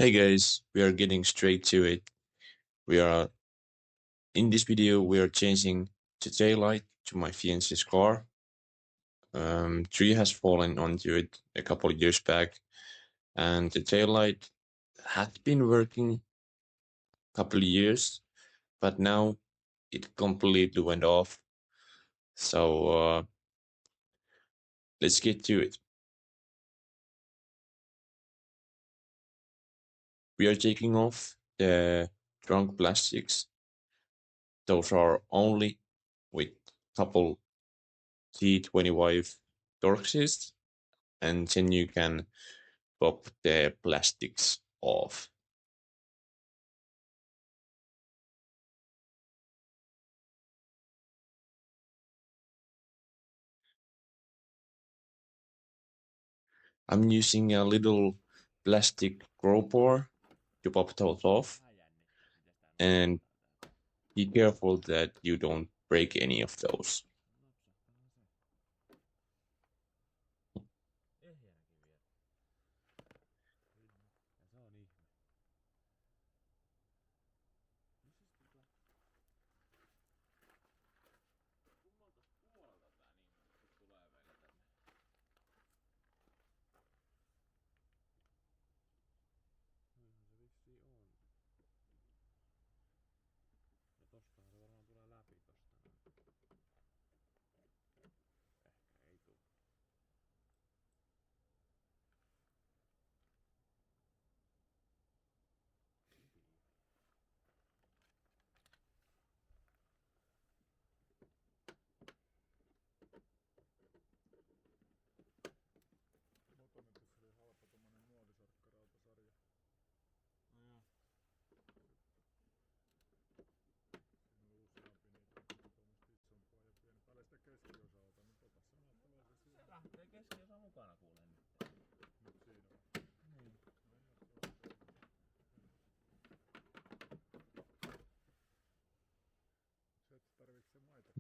Hey guys, we are getting straight to it. We are in this video. We are changing the taillight to my fiance's car. Tree has fallen onto it a couple of years back, and the taillight has been working a couple of years, but now it completely went off. So let's get to it. We are taking off the trunk plastics. Those are only with couple T25 Torxes, and then you can pop the plastics off. I'm using a little plastic crowbar to pop those off, and be careful that you don't break any of those.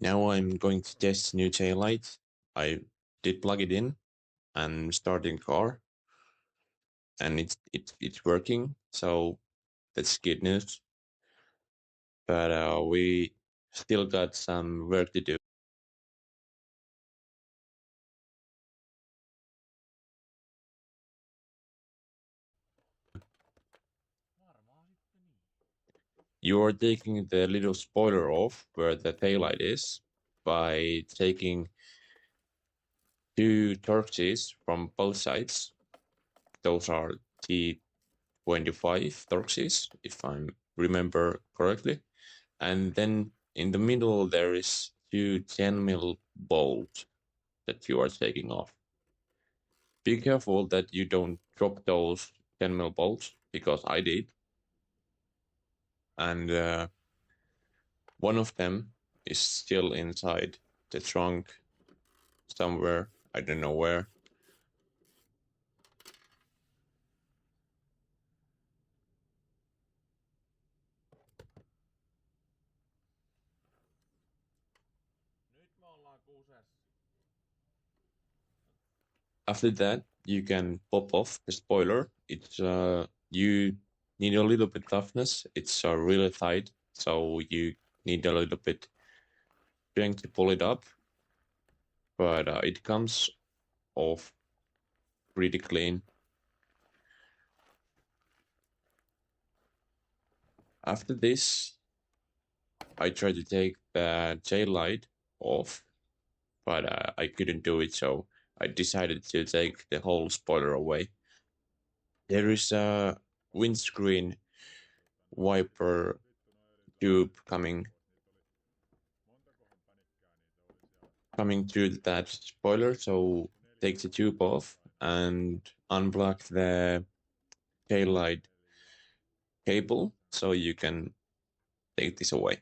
Now I'm going to test the new taillight. I did plug it in and starting car, and it's working. So that's good news. But we still got some work to do. You are taking the little spoiler off where the taillight is by taking two Torxes from both sides. Those are T25 Torxes, if I remember correctly. And then in the middle there is two 10mm bolts that you are taking off. Be careful that you don't drop those 10mm bolts, because I did. And one of them is still inside the trunk somewhere. I don't know where. After that, you can pop off the spoiler. It's you need a little bit toughness. It's really tight, so you need a little bit strength to pull it up. But it comes off pretty clean. After this, I tried to take the tail light off, but I couldn't do it, so I decided to take the whole spoiler away. There is a windscreen wiper tube coming through that spoiler, so take the tube off and unplug the tail light cable so you can take this away.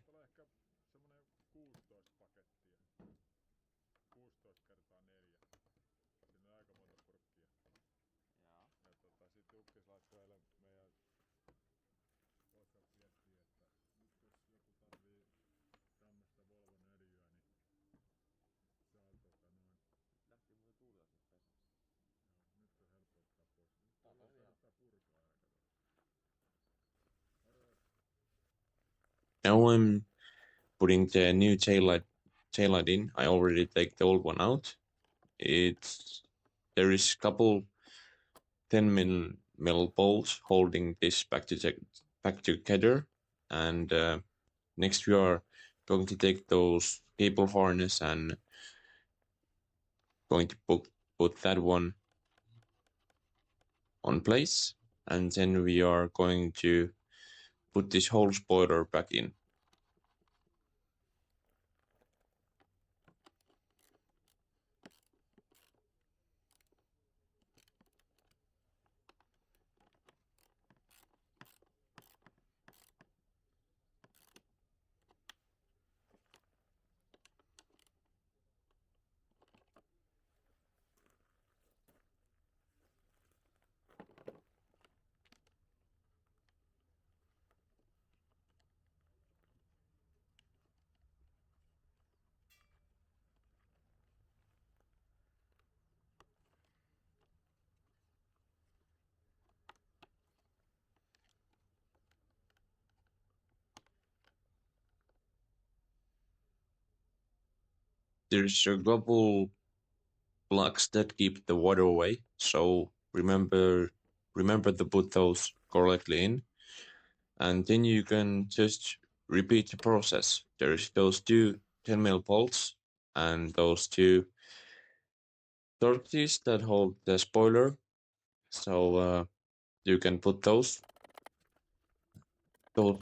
Now I'm putting the new taillight in. I already take the old one out. There is couple 10 metal bolts holding this back together, and next we are going to take those cable harness and going to put that one on place, and then we are going to put this whole spoiler back in. There's a couple blocks that keep the water away, so remember to put those correctly in, and then you can just repeat the process. There's those two 10 mil bolts and those two torques that hold the spoiler, so you can put those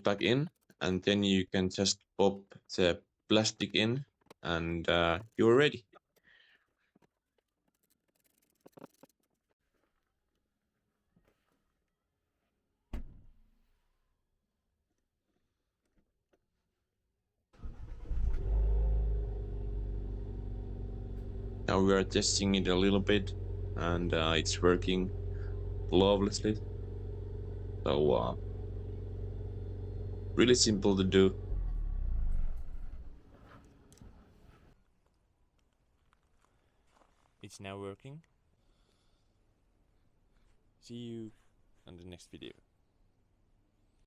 back in, and then you can just pop the plastic in, and you're ready. Now we are testing it a little bit, and it's working flawlessly. So really simple to do. It's now working. See you on the next video.